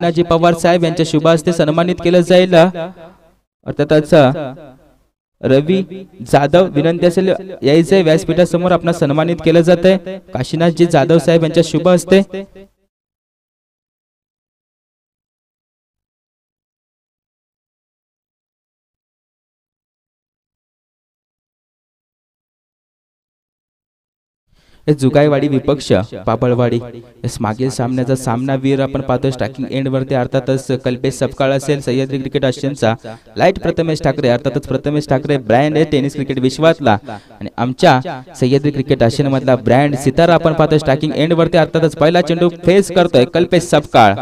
काशीनाथजी पवार साहेब यांच्या शुभ हस्ते सन्मानित केलं जाईल। अर्थातच रवी जाधव विनंती असेल यायचे व्यासपीठासमोर आपण सन्मानित केलं जाते काशीनाथजी जाधव साहेब यांच्या शुभ हस्ते। जुगाईवाडी विपक्ष पापळवाडी मागील सामन्याचा सामनावीर आपण पाहतो स्ट्रायकिंग एंड वरती अर्थातच कल्पेश सपकाळ असेल सह्याद्री क्रिकेट आशियनचा लाईट प्रथमेश ठाकरे अर्थातच प्रथमेश ठाकरे ब्रँड आहे टेनिस क्रिकेट विश्वातला आणि आमच्या सह्याद्री क्रिकेट आशियन मधला ब्रँड सितारा आपण पाहतो स्ट्रायकिंग एंड वरती अर्थातच पहिला चेंडू फेस करतोय कल्पेश सपकाळ।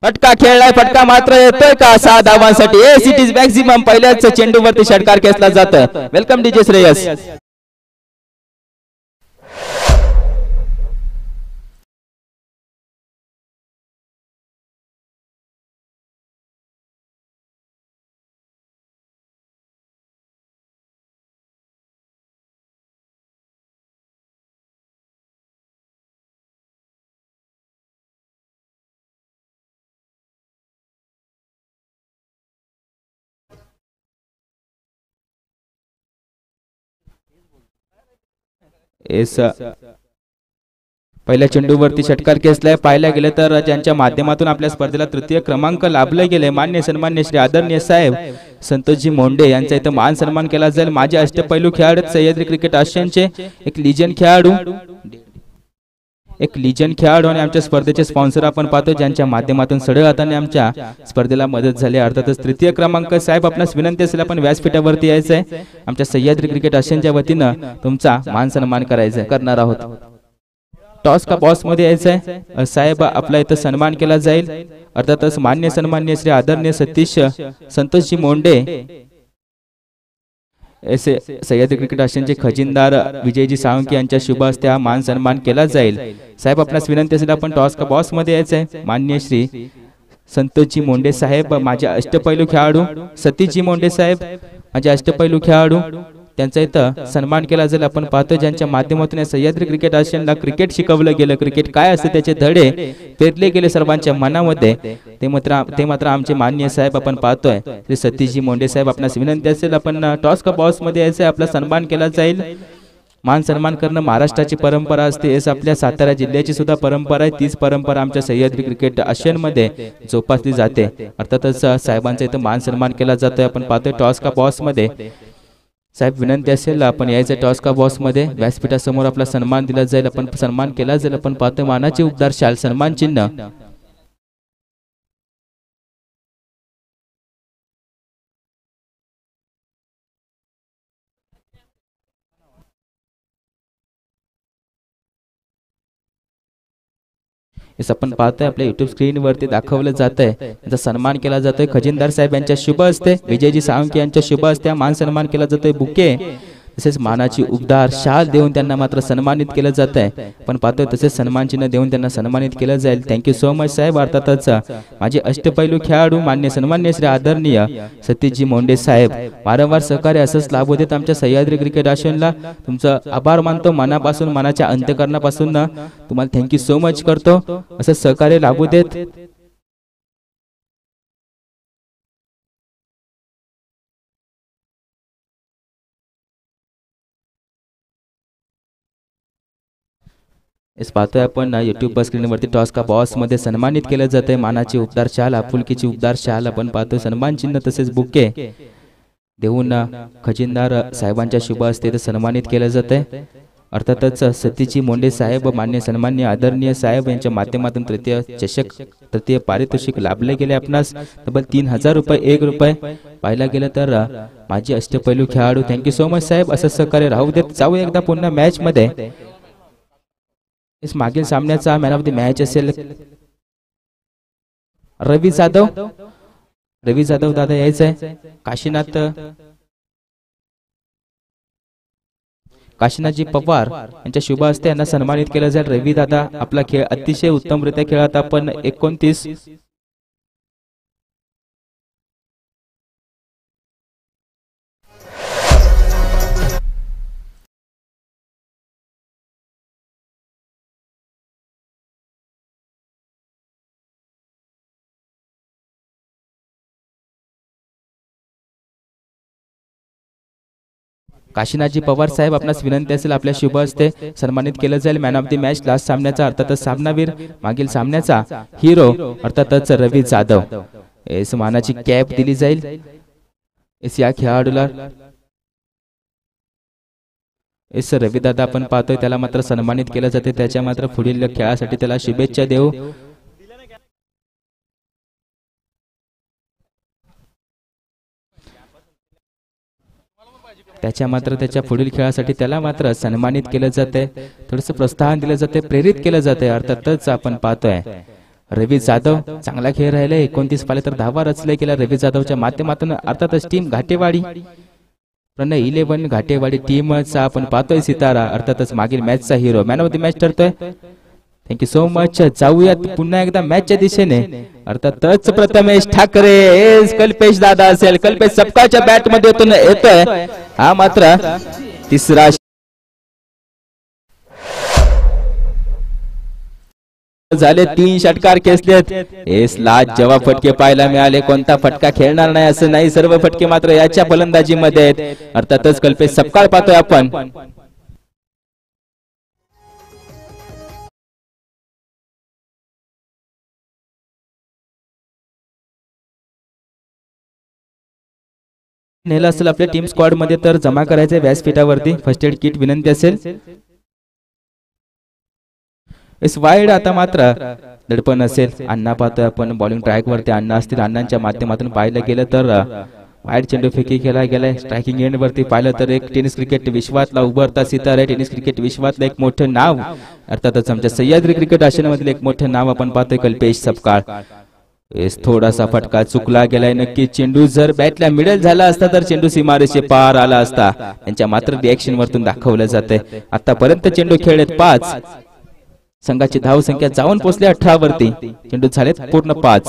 फटका खेळलाय फटका मात्र येतोय का 6 धावांसाठी एस इट इज मॅक्सिमम पहिल्याच चेंडूवरती षटकार खेचला जातोय। Welcome DJ Shreyas. पहिल्या चेंडूवरती षटकार खेचलाय पाहायला गेले तर ज्यांच्या माध्यमातून आपल्या स्पर्धेला तृतीय क्रमांक लाभले गेले मान्य सन्मान्य श्री आदरणीय साहेब संतोषजी मोंडे यांचा इथं मान सन्मान केला जाईल। माझे अष्टपैलू खेळाडू सह्याद्री क्रिकेट आशियनचे एक लिजन खेळाडू आणि आमच्या स्पर्धेचे स्पॉन्सर आपण पाहतो ज्यांच्या माध्यमातून सडळ हाताने आमच्या स्पर्धेला मदत झाली। अर्थातच तृतीय क्रमांक साहेब आपणास विनंती असेल आपण व्यासपीठावरती यायचंय आमच्या सह्याद्री क्रिकेट आशियनच्या वतीनं तुमचा मान सन्मान करणार आहोत। टॉस का बॉस मध्ये यायचंय साहेब आपला इथं सन्मान केला जाईल। अर्थातच मान्य सन्मान्य श्री आदरणीय सतीश संतोषजी मोंडे ऐसे सह्याद्री क्रिकेट आशियनचे खजिनदार विजयजी साळुंखे यांच्या शुभ हस्ते हा मान सन्मान केला जाईल। साहेब आपणास विनंती असेल आपण टॉस का बॉस मध्ये यायचंय मान्य श्री संतोषजी मोंडे साहेब माझे अष्टपैलू खेळाडू सतीशजी मोंडे साहेब माझे अष्टपैलू खेळाडू त्यांचा इथं सन्मान केला जाईल। आपण पाहतो ज्यांच्या माध्यमातून सह्याद्री क्रिकेट आशियनला क्रिकेट शिकवलं गेलं क्रिकेट काय असते त्याचे धडे पेरले गेले सर्वांच्या मनामध्ये ते मात्र आमचे माननीय साहेब आपण पाहतोय श्री सतीशजी मोंडे साहेब आपणास विनंती असेल आपण टॉस का बॉस मध्ये यायचं आपला सन्मान केला जाईल। मान सन्मान करणं महाराष्ट्राची परंपरा असते आपल्या सातारा जिल्ह्याची सुद्धा परंपरा आहे तीच परंपरा आमच्या सह्याद्री क्रिकेट आशियन मध्ये जोपासली जाते। अर्थातच साहेबांचा इथं मान सन्मान केला जातोय आपण पाहतोय टॉस का बॉस मध्ये साहेब विनंती असेल आपण यायचं टॉस का बॉस मध्ये व्यासपीठासमोर आपला सन्मान दिला जाईल आपण सन्मान केला जाईल। आपण पाहतोय मानाचे उबदार शाल सन्मान चिन्ह आपण पाहतोय आपल्या युट्यूब स्क्रीन वरती दाखवलं जातंय त्याचा सन्मान केला जातोय खजिनदार साहेब यांच्या शुभ हस्ते विजयजी साळुंखे यांच्या शुभ हस्ते मान सन्मान केला जातोय बुके तसेच मानाची उबदार शाल देऊन त्यांना मात्र सन्मानित केलं जात आहे। पण पाहतोय तसेच सन्मान चिन्ह देऊन त्यांना सन्मानित केलं जाईल। थँक्यू सो मच साहेब। अर्थातच माझे अष्टपैलू खेळाडू मान्य सन्मान्य श्री आदरणीय सतीशजी मोंडे साहेब वारंवार सहकार्य असंच लाभू देत आमच्या सह्याद्री क्रिकेट आशियनला तुमचं आभार मानतो मनापासून मनाच्या अंतःकरणापासून तुम्हाला थँक्यू सो मच करतो असं सहकार्य लाभू देत। इस पाहतोय आपण यूट्यूब स्क्रीनवरती टॉस का बॉस मध्ये सन्मानित केलं जाते मानाची उबदार शाल आपुलकीची उबदार शाल आपण पाहतोय सन्मान चिन्ह तसेच बुके देऊन खजिनदार साहेबांच्या शुभ हस्ते सन्मानित केलं जाते। अर्थातच सतीशजी मोंडे साहेब मान्य सन्मान्य आदरणीय साहेब यांच्या माध्यमातून तृतीय चषक तृतीय पारितोषिक लाभले गेले आपणास तब्बल 3000 रुपये 1 रुपये पाहायला गेलं तर माझे अष्टपैलू खेळाडू थँक्यू सो मच साहेब असं सहकार्य राहू देत। जाऊ एकदा पुन्हा मॅच मध्ये इस मागील सामन्याचा मॅन ऑफ द मॅच असेल रवी जाधव दादा यायचंय काशीनाथजी पवार यांच्या शुभ हस्ते यांना सन्मानित केलं जाईल। रवी दादा आपला खेळ अतिशय उत्तमरित्या खेळत आपण 29 काशीनाथजी पवार साहेब आपणास विनंती असेल आपल्या शुभ हस्ते सन्मानित केलं जाईल man of the match last सामन्याचा अर्थातच सामनावीर मागील सामन्याचा हिरो अर्थातच रवी जाधव एस मानाची कॅप दिली जाईल एस या खेळाडूला एस रविदादा आपण पाहतोय त्याला मात्र सन्मानित केलं जाते त्याच्या मात्र पुढील खेळासाठी त्याला शुभेच्छा देऊ त्याच्या पुढील खेळासाठी त्याला मात्र सन्मानित केलं जाते थोडंसं प्रोत्साहन दिलं जाते प्रेरित केलं जाते अर्थातच आपण पाहतोय रवी जाधव चांगला खेळ राहिलाय 29 पाले तर 10 रचले गेला रवी जाधवच्या माध्यमातून अर्थातच टीम घाटेवाडी प्रणय 11 घाटेवाडी टीमचा आपण पाहतोय सितारा अर्थातच मागील मॅचचा hero man of the match ठरतोय थँक्यू सो मच जाऊयात पुन्हा एकदा मॅचच्या दिशेने अर्थातच प्रथमेश ठाकरे कल्पेश दादा असेल कल्पेश सपकाळच्या बॅट मध्ये येतोय हा मात्र तिसरा झाले 3 षटकार खेचलेत एस लाज जवाब फटके पाहायला मिळाले कोणता फटका खेळणार नाही असं नाही सर्व फटके मात्र याच्या फलंदाजीमध्ये आहेत अर्थातच कल्पेश सपकाळ पाहतोय आपण नेला असेल आपल्या टीम स्क्वॉड मध्ये तर जमा करायचे व्यासपीठावरती फर्स्ट एड किट विनंती असेल इस वाईड आता मात्र दडपण असेल अण्णा पाहतोय आपण बॉलिंग ट्रॅक वरती अण्णा असतील अण्णांच्या माध्यमातून पाहिलं गेलं तर वाईड चेंडू फेकी केला गेलाय स्ट्रायकिंग एंड वरती पाहिलं तर एक टेनिस क्रिकेट विश्वातला उभरता सितारा टेनिस क्रिकेट विश्वातलं एक मोठं नाव अर्थातच आमच्या सह्याद्री क्रिकेट आशियामधील एक मोठं नाव आपण पाहतोय कल्पेश सपकाळ थोडासा फटका चुकला गेलाय नक्की चेंडू जर बॅटला मिडल झाला असता तर चेंडू सीमारेषे पार आला असता त्यांच्या मात्र रिएक्शन वरतून दाखवलं जाते आतापर्यंत चेंडू खेळलेत 5 संघाची धाव संख्या जाऊन पोहोचली 18 वरती चेंडू झालेत पूर्ण 5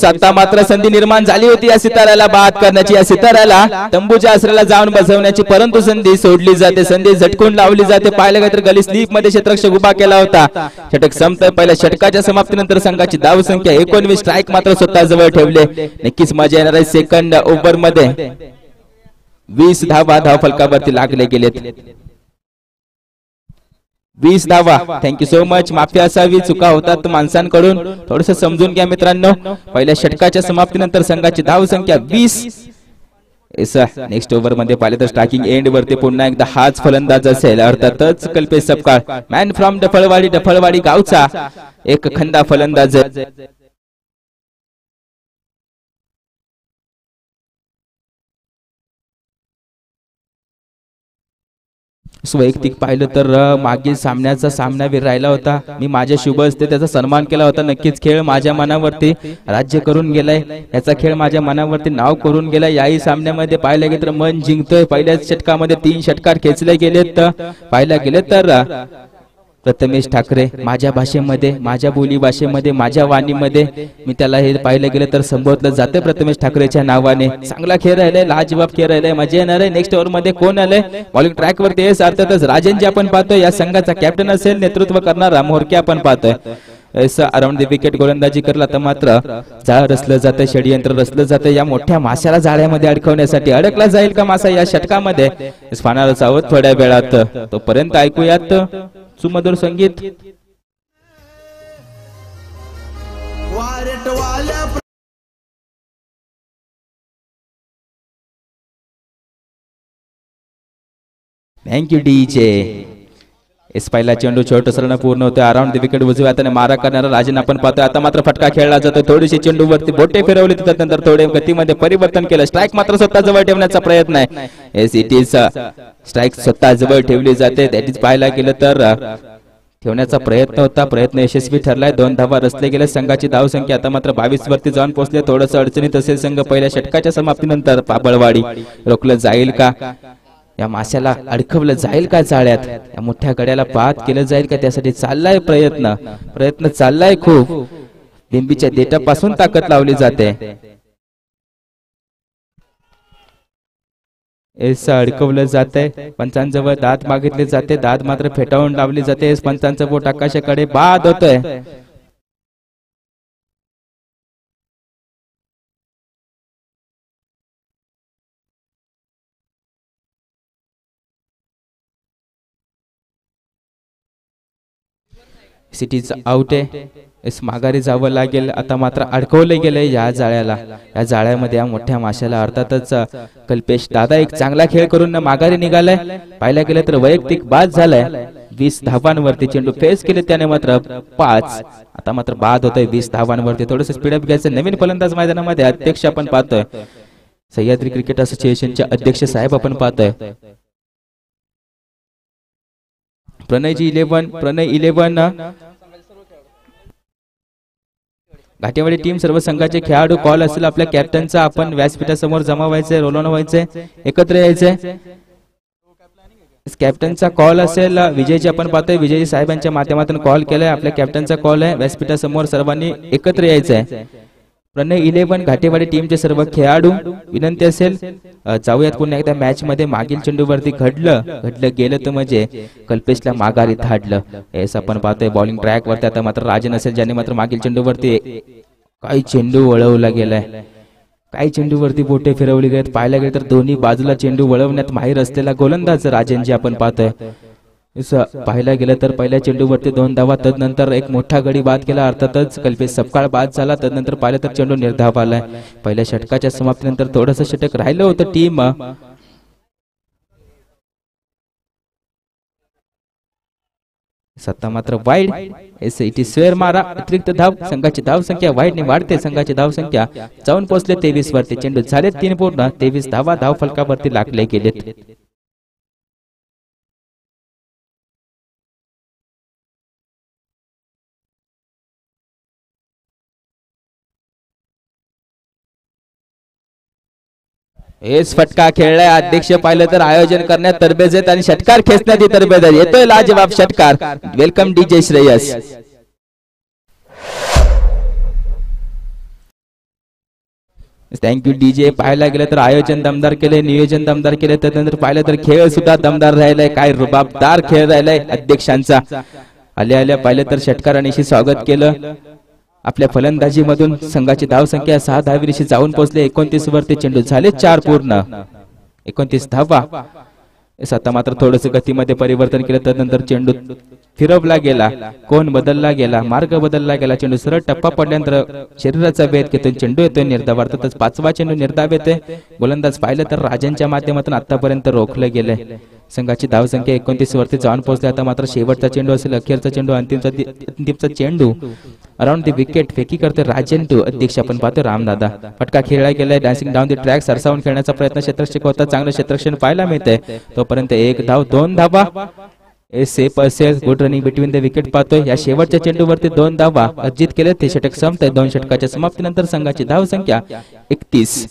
आता मात्र संधी निर्माण झाली होती या सिताऱ्याला बाद करण्याची या सिताऱ्याला तंबूच्या आसऱ्याला जाऊन बसवण्याची परंतु संधी सोडली जाते संधी झटकून लावली जाते पाहिलं तर गली स्लीप मध्ये क्षेत्ररक्षक उभा केला होता षटक संपतोय पहिल्या षटकाच्या समाप्तीनंतर संघाची धाव संख्या 19 स्ट्राईक मात्र स्वतः जवळ ठेवले नक्कीच मजा येणार आहे सेकंड ओव्हर मध्ये 20 धावा धावफलकावरती लागले गेलेत 20 धावा थँक्यू सो मच माफी असावी चुका होतात माणसांकडून थोडंसं समजून घ्या मित्रांनो पहिल्या षटकाच्या समाप्तीनंतर संघाची धाव संख्या 20 नेक्स्ट ओव्हर मध्ये पाहिले तर स्ट्रायकिंग एंड वरती पुन्हा एकदा हाच फलंदाज असेल अर्थातच कल्पेश सपकाळ मॅन फ्रॉम डफळवाडी गावचा एक खंदा फलंदाज वैयक्तिक पाहिलं तर मागील सामन्याचा सामनावीर राहिला होता मी माझ्या शुभ हस्ते त्याचा सन्मान केला होता नक्कीच खेळ माझ्या मनावरती राज्य करून गेलाय याचा खेळ माझ्या मनावरती नाव करून गेलाय याही सामन्यामध्ये पाहिलं गेलं तर मन जिंकतोय पहिल्याच षटकामध्ये 3 षटकार खेचले गेलेत पाहिलं गेलं तर प्रथमेश ठाकरे माझ्या भाषेमध्ये माझ्या बोली भाषेमध्ये माझ्या वाणीमध्ये मी त्याला हे पाहिलं गेलं तर संबोधलं जाते प्रथमेश ठाकरेच्या नावाने चांगला खेळ राहिलाय लाजवाब खेळ राहिलाय मजा येणार आहे नेक्स्ट ओव्हर मध्ये कोण आलंय बॉलिंग ट्रॅक वरती अर्थातच राजनजी आपण पाहतोय या संघाचा कॅप्टन असेल नेतृत्व करणारा मोरके आपण पाहतोय अराउंड द विकेट गोलंदाजी करला तर मात्र जाळ रचलं जातं षडयंत्र रचलं जातं या मोठ्या माशाला जाळ्यामध्ये अडकवण्यासाठी अडकला जाईल का मासा या षटकामध्ये फायनलच आहोत थोड्या वेळात तोपर्यंत ऐकूयात सुमधुर संगीत थँक्यू डीजे पहिला चेंडू छोट सरळ पूर्ण होते अराउंड द विकेट उजव्या हाताने मारा करणारा राजन आपण पाहतोय आता मात्र फटका खेळला जातो थोडीशी चेंडू वरती बोटे फिरवली त्यानंतर थोडे गतीमध्ये परिवर्तन केलं स्ट्राईक मात्र स्वतः जवळ ठेवण्याचा प्रयत्न आहे एस इट इज स्ट्राईक स्वतः जवळ ठेवली जाते दॅट इज पाहायला गेलं तर ठेवण्याचा प्रयत्न होता प्रयत्न यशस्वी ठरलाय 2 धावा रचले गेले संघाची धाव संख्या आता मात्र 22 वरती जाऊन पोहोचले थोडंसं अडचणीत असेल संघ पहिल्या षटकाच्या समाप्तीनंतर पाबळवाडी रोखलं जाईल का या माशाला अडकवलं जाईल का जाळ्यात या मोठ्या गड्याला बाद केलं जाईल का त्यासाठी चाललाय प्रयत्न चाललाय खूप बिंबीच्या देठापासून ताकद लावली जाते एस अडकवलं जातंय, पंचांजवळ दाद मागितले जाते, दाद मात्र फेटाळून लावली जाते. पंचांचं बोट आकाशाकडे बाद होतोय. सिटीज आउट आहे. इस माघारी जावं लागेल. आता मात्र अडकवलं गेलंय या जाळ्याला. या जाळ्यामध्ये या मोठ्या माशाला अर्थातच कल्पेश दादा एक चांगला खेळ करून माघारी निघालाय. पाहायला गेलं तर वैयक्तिक बाद झालाय. 20 धावांवरती चेंडू फेस केले त्याने मात्र 5. आता मात्र बाद होतोय 20 धावांवरती. थोडंसं स्पीडअप घ्यायचं. नवीन फलंदाज मैदानामध्ये अध्यक्ष आपण पाहतोय, सह्याद्री क्रिकेट असोसिएशनचे अध्यक्ष साहेब आपण पाहतोय. प्रणय 11 घाटेवाडी टीम सर्व संघाचे खेळाडू कॉल असेल आपल्या कॅप्टनचा. आपण व्यासपीठासमोर जमा व्हायचंय, रोल ऑन व्हायचंय, एकत्र यायचंय. कॅप्टनचा कॉल असेल विजयजी आपण पाहतोय. विजयजी साहेबांच्या माध्यमातून कॉल केलाय. आपल्या कॅप्टनचा कॉल आहे. व्यासपीठासमोर सर्वांनी एकत्र यायचंय. प्रणय 11 घाटेवाडी टीमचे सर्व खेळाडू विनंती असेल जाऊयात पुन्हा एकदा मॅच मध्ये. मागील चेंडूवरती घडलं गेलं तर म्हणजे कल्पेशला माघारी धाडलं. एस आपण पाहतोय बॉलिंग ट्रॅक वरती. आता मात्र राजन असेल ज्याने मात्र मागील चेंडूवरती काही चेंडू वळवला गेलाय. काही चेंडूवरती बोटे फिरवली गेलेत. पाहायला गेले तर दोन्ही बाजूला चेंडू वळवण्यात माहीर असलेला गोलंदाज राजनजी आपण पाहतोय. पाहायला गेलं तर पहिल्या चेंडूवरती 2 धावा, तदनंतर एक मोठा गडी बाद केला. अर्थातच कल्पेश सपकाळ बाद झाला. तदनंतर पाहिलं तर चेंडू निर्धाव आलाय. पहिल्या षटकाच्या समाप्तीनंतर थोडंसं षटक राहिलं होतं टीम. सत्ता मात्र wide. S it is square मारा. अतिरिक्त धाव. संघाची धाव संख्या वाईडने वाढते. संघाची धाव संख्या जाऊन पोहोचले 23 वरती. चेंडू झाले 3 पूर्ण. 23 धावा धाव फलकावरती लागले गेलेत. हेच फटका खेळलाय. अध्यक्ष पाहिलं तर आयोजन करण्यात तरबेज आहेत आणि षटकार खेचण्यात तरबेज आहे. येतोय लाजवाब षटकार. Welcome DJ Shreyas. Thank you DJ. पाहायला गेलं तर आयोजन दमदार केले, नियोजन दमदार केले. त्यानंतर पाहिलं तर खेळ सुद्धा दमदार राहिलाय. काय रुबाबदार खेळ राहिलाय अध्यक्षांचा. आल्या पाहिलं तर षटकारांशी स्वागत केलं. आपल्या फलंदाजी मधून संघाची धाव संख्या 6 धावीनिशी जाऊन पोहोचले 29 वरती. चेंडू झाले 4 पूर्ण. 29 धावा. आता मात्र थोडस गतीमध्ये परिवर्तन केलं. त्यानंतर चेंडू फिरवला गेला, कोण बदलला गेला, मार्ग बदलला गेला. चेंडू सरळ टप्पा पडल्यानंतर शरीराचा वेध घेतो, चेंडू येतोय निर्धाव. अर्थातच 5वा चेंडू निर्धाव येतोय. गोलंदाज पाहिलं तर राजांच्या माध्यमातून आतापर्यंत रोखलं गेलंय. संघाची धाव संख्या 29 वरती जाऊन पोहोचली. आता मात्र शेवटचा चेंडू असेल, अखेरचा चेंडू, अंतिमचा चेंडू. अराउंड द विकेट फेकी करते राजन टू. अध्यक्ष आपण पाहतो रामदादा. फटका खेळला गेलाय. डान्सिंग डाऊन द ट्रॅक सरसावून खेळण्याचा प्रयत्न क्षेत्ररक्षक होता. चांगलं क्षेत्ररक्षण पाहायला मिळतंय. तोपर्यंत 1 धाव 2 धावा. सेफ असेल. Good running between the wicket पाहतोय. या शेवटच्या चेंडूवरती 2 धावा अर्जित केले. ते षटक संपतंय. 2 षटकाच्या समाप्तीनंतर संघाची धाव संख्या 31.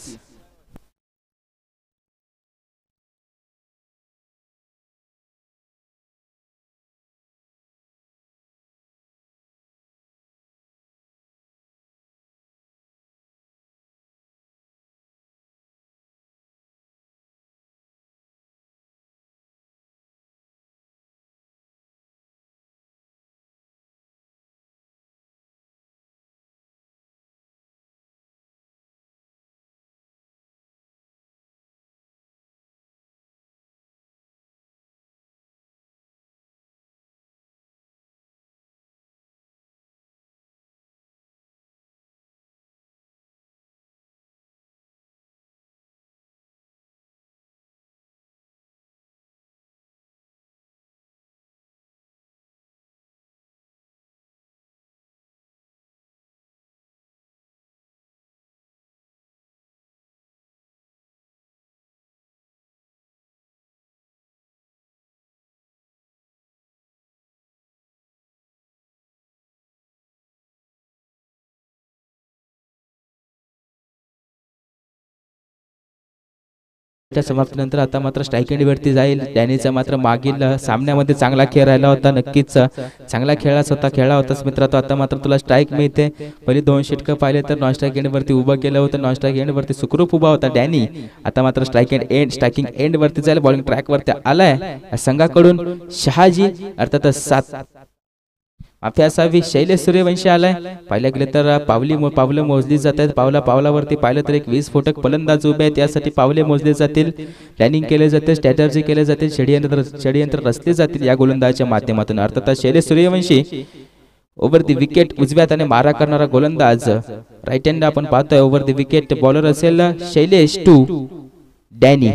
च्या समाप्तीनंतर आता मात्र स्ट्राईक एंड वरती जाईल. डॅनीचा मात्र मागील सामन्यामध्ये चांगला खेळ राहिला होता, नक्कीच चांगला खेळला होताच मित्र. तो आता मात्र तुला स्ट्राईक मिळते. पहिले 2 षटकं पाहिले तर नॉन स्ट्राईक एंड वरती उभं केलं होतं, नॉन स्ट्राईक एंड वरती सुखरूप उभा होता डॅनी. आता मात्र स्ट्रायकिंग एंड वरती जाईल, बॉलिंग ट्रॅक वरती आलाय संघाकडून शहाजी अर्थात 7 माफी असावी शैलेश सूर्यवंशी आलाय. पाहिल्या गेले तर पावलं मोजली जात आहेत. पावलावरती पाहिलं तर एक 20 फुटक फलंदाज उभे आहेत, त्यासाठी पावले मोजले जातील, प्लॅनिंग केले जाते, स्ट्रॅटर्जी केले जातील, षडयंत्र रचले जातील या गोलंदाजाच्या माध्यमातून. अर्थात शैलेश सूर्यवंशी ओव्हर दी विकेट उजव्या हाताने मारा करणारा गोलंदाज, राईट हँड आपण पाहतोय. ओव्हर दी विकेट बॉलर असेल शैलेश टू डॅनी.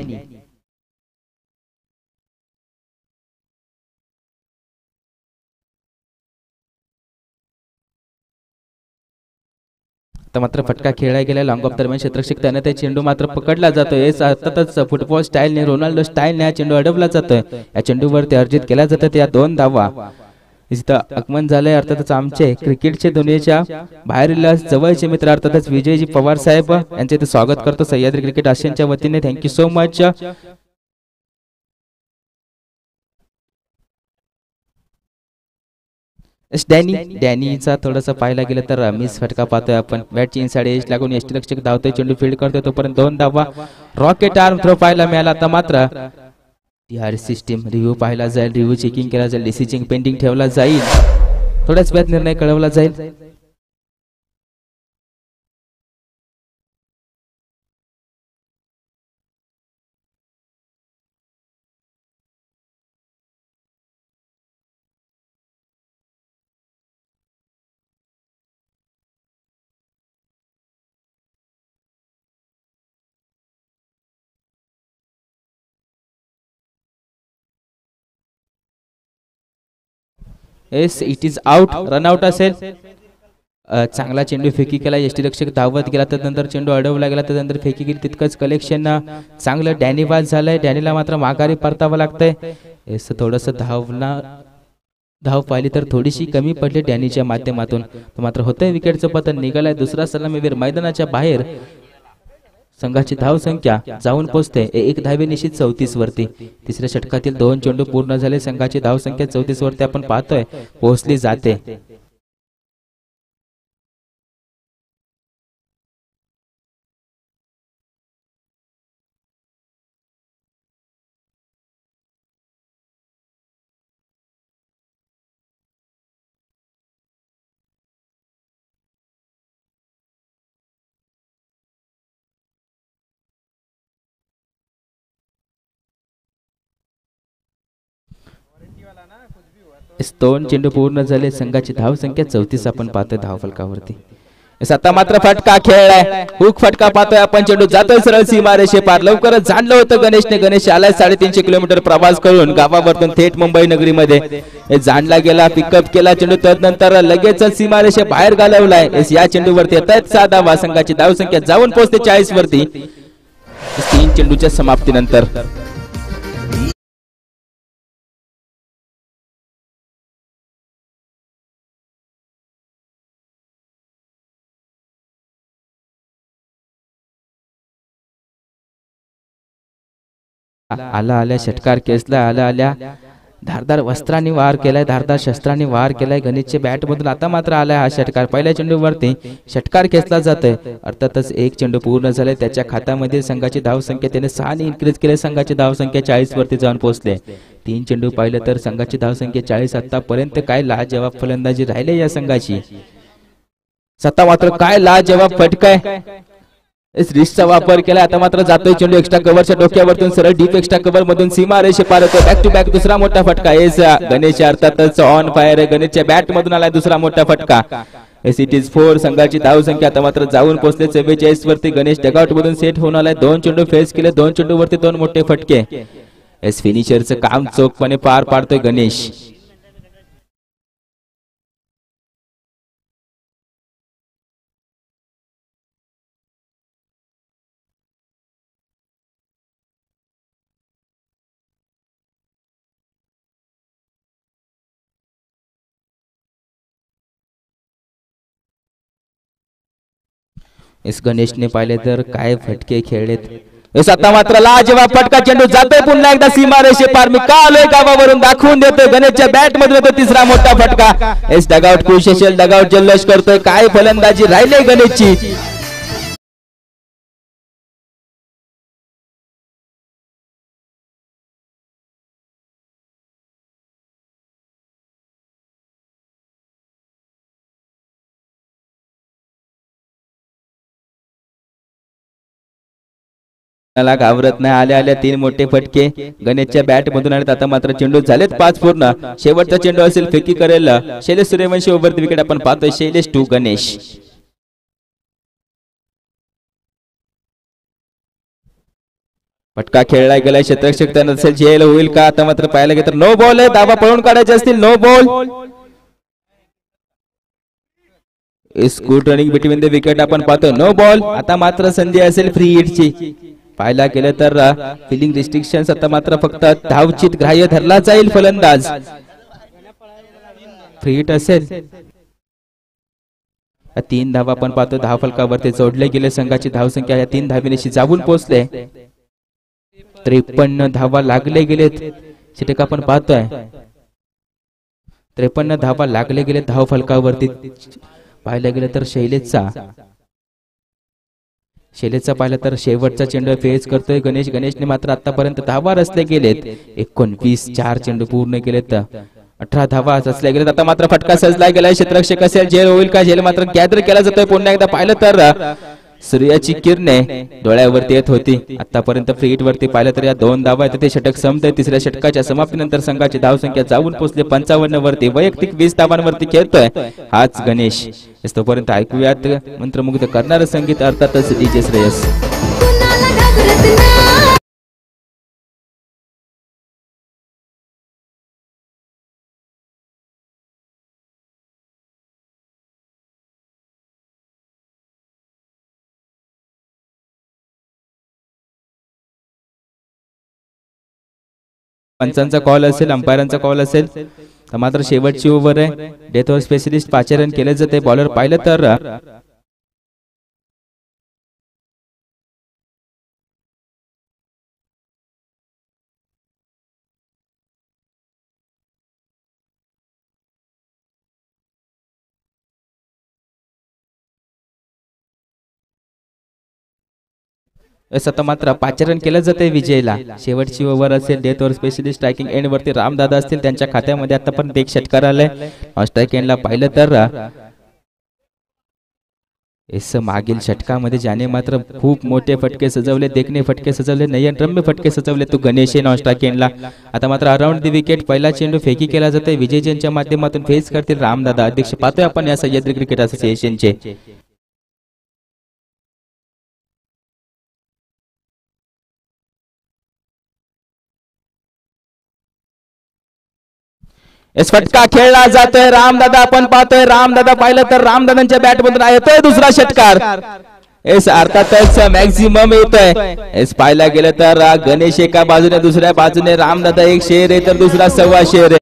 मात्र फटका खेळला गेला लॉंग ऑफ दरम्यान क्षेत्ररक्षक त्याने ते चेंडू मात्र पकडला जातोय. सततच फुटबॉल स्टाईलने रोनाल्डो स्टाईलने हा चेंडू अडवला जातोय. या चेंडूवरती अर्जित केला जातात या 2 धावा. इथं आगमन झालंय अर्थातच आमचे क्रिकेटचे दुनियेच्या बाहेरील जवळचे मित्र अर्थातच विजयजी पवार साहेब यांचे ते स्वागत करतो सह्याद्री क्रिकेट आशियाच्या वतीने. Thank you so much. डॅनीचा थोडासा पाहायला गेलं तर मिस फटका पाहतोय आपण. बॅटची इनसाइड एज लागून यष्टीरक्षक धावतोय, चेंडू फील्ड करतोय, तोपर्यंत 2 धावा. रॉकेट आर्म थ्रो पाहायला मिळाला. आता मात्र टीआर सिस्टीम रिव्ह्यू पाहायला जाईल, रिव्ह्यू चेकिंग केला जाईल, डिसिजन पेंडिंग ठेवला जाईल, थोड्याच वेळात निर्णय कळवला जाईल. Yes it is out, run out असेल. चांगला चेंडू फेकी केला, यष्टीरक्षक धावत गेला, त्यानंतर चेंडू अडवला गेला, त्यानंतर फेकी गेली, तितकंच कलेक्शन चांगलं डॅनी बाद झालंय. डॅनीला मात्र माघारी परतावं लागतंय. येस थोडंसं धाव पाहिली तर थोडीशी कमी पडली डॅनीच्या माध्यमातून. मात्र होतंय विकेटचं पतन, निघालाय दुसरा सलामीवीर मैदानाच्या बाहेर. संघाची धाव संख्या जाऊन पोहोचते 1 धावे निश्चित 34 वरती. तिसऱ्या षटकातील 2 चेंडू पूर्ण झाले. संघाची धाव संख्या 34 वरती आपण पाहतोय पोहोचली जाते. दोन चेंडू पूर्ण झाले. संघाची धाव संख्या 34 आपण पाहतोय धावफलकावरती. आता मात्र फटका खेळलाय, हुक फटका पाहतोय आपण. चेंडू जातोय सरळ सीमारेषे पार. लवकरच जाणलं होतं गणेशने. गणेश आलाय 350 किलोमीटर प्रवास करून गावावरून थेट मुंबई नगरीमध्ये. जाणला गेला, पिकअप केला चेंडू, त्यानंतर लगेच सीमारेषे बाहेर घालवलाय. या चेंडूवरती येत आहेत 6 धावा. संघाची धाव संख्या जाऊन पोहोचते 40 वरती 3 चेंडूच्या समाप्तीनंतर. आल्या षटकार केसला आल्या धारदार वस्त्रांनी वार केलाय, धारदार शस्त्रांनी वार केलाय गणेशच्या बॅट मधून. आता मात्र आलाय हा षटकार. पहिल्या चेंडूवरती षटकार खेचला जातोय. अर्थातच 1 चेंडू पूर्ण झाले. त्याच्या खात्यामध्ये संघाची धाव संख्या त्याने 6 ने इन्क्रीज केले. संघाची धाव संख्या 40 वरती जाऊन पोहोचले. 3 चेंडू पाहिलं तर संघाची धाव संख्या 40. आतापर्यंत काय लाजवाब फलंदाजी राहिले या संघाची. सत्ता मात्र काय लाजवाब फटकाय. रिस्टचा वापर केला. आता मात्र जातोय चेंडू एक्स्ट्रा कव्हरच्या डोक्यावरतून सरळ डीप एक्स्ट्रा कव्हर मधून सीमारेषे पार होतो. बॅक टू बॅक दुसरा मोठा फटका. एस गणेश अर्थातच ऑन फायर आहे. गणेशच्या बॅट मधून आलाय दुसरा मोठा फटका. S it is 4. संघाची धाव संख्या आता मात्र जाऊन पोहोचले 44 वरती. गणेश डगआउट मधून सेट होऊन आलाय. 2 चेंडू फेस केले. 2 चेंडू वरती 2 मोठे फटके. एस फिनिशरचं काम चोखपणे पार पाडतोय गणेश. एस गणेशने पाहिले तर काय फटके खेळलेत. एस आता मात्र लाजवाब फटका, चेंडू जातोय पुन्हा एकदा सीमारेषे पार. मी का आलोय गावावरून दाखवून देतोय. गणेशच्या बॅट मधून येतो तिसरा मोठा फटका. एस डगआउट खुश असेल, डगआउट जल्लोष करतोय. काय फलंदाजी राहिली गणेशची. त्याला घाबरत नाही. आल्या आल्या 3 मोठे फटके गणेशच्या बॅट मधून आहेत. आता मात्र चेंडू झालेत 5 पूर्ण. शेवटचा चेंडू असेल, फेकी करेल शैलेश सूर्यवंशी. ओव्हर विकेट आपण पाहतोय. शैलेश 2 गणेश. फटका खेळला गेलाय. क्षेत्ररक्षक नसेल, झेल होईल का. आता मात्र पाहायला गेलं तर नो बॉल आहे. धावा पळून काढायचे असतील. No ball. Is good running between the wicket आपण पाहतोय. No ball. आता मात्र संधी असेल फ्री हिटची. पाहायला गेलं तर फिलिंग रिस्ट्रिक्शन्स. आता मात्र फक्त धावचित ग्राह्य धरला जाईल. फलंदाज फ्री हिट असेल. 3 धावा आपण पाहतो. धाव फलकावरती जोडले गेले. संघाची धावसंख्या या 3 धावेनिशी जाऊन पोहोचले. 53 धावा लागले गेलेत. षटक आपण पाहतोय. 53 धावा लागले गेले धाव फलकावरती. पाहायला गेलं तर शैलेशचा पाहिलं तर शेवटचा चेंडू फेस करतोय गणेश. गणेशने मात्र आतापर्यंत धावा रचले गेलेत. 19 4 चेंडू पूर्ण केलेत. 18 धावा रचल्या गेलेत. आता मात्र फटका सजला गेलाय. क्षेत्ररक्षक असेल, झेल होईल का. झेल मात्र गॅदर केला जातोय. पुन्हा एकदा पाहिलं तर सूर्याची किरणे डोळ्यावरती येत होती. आतापर्यंत फ्री हिट वरती पाहिलं तर या 2 धावा आहेत. ते षटक संपतंय. तिसऱ्या षटकाच्या समाप्तीनंतर संघाची धावसंख्या जाऊन पोहोचले 55 वरती. वैयक्तिक 20 धावांवरती खेळतोय हाच गणेश. तोपर्यंत ऐकूयात मंत्रमुग्ध करणारं संगीत, अर्थातच डीजे श्रेयस. पंचांचा कॉल असेल, अंपायरांचा कॉल असेल. मात्र शेवटची ओव्हर आहे. डेथ ओव्हर स्पेशलिस्ट 5 रन केले जाते. बॉलर पाहिलं तर आता मात्र 5 रन केलं जाते विजयला. शेवटची ओव्हर असेल. Death over specialist striking end वरती रामदादा असतील. त्यांच्या खात्यामध्ये आता पण एक षटकार आलाय. स्ट्राइक एंडला पाहिलं तर मागील षटकामध्ये ज्याने मात्र खूप मोठे फटके सजवले, देखणे फटके सजवले, नयनरम्य फटके सजवले, तो गणेश नॉन स्ट्राइक एंडला. आता मात्र अराउंड द विकेट पहिला चेंडू फेकी केला जातोय. विजयजींच्या माध्यमातून फेस करतील रामदादा. अध्यक्ष पाहतोय आपण या सह्याद्री क्रिकेट असोसिएशनचे. फटका खेळला जातोय. रामदादा आपण पाहतोय. रामदादा पाहिलं तर रामदादांच्या बॅट मधून येतोय दुसरा षटकार. अर्थातच मॅक्झिमम येतोय. पाहायला गेलं तर गणेश एका बाजूने, दुसऱ्या बाजूने रामदादा. एक शेर आहे तर दुसरा 1.25 शेर आहे.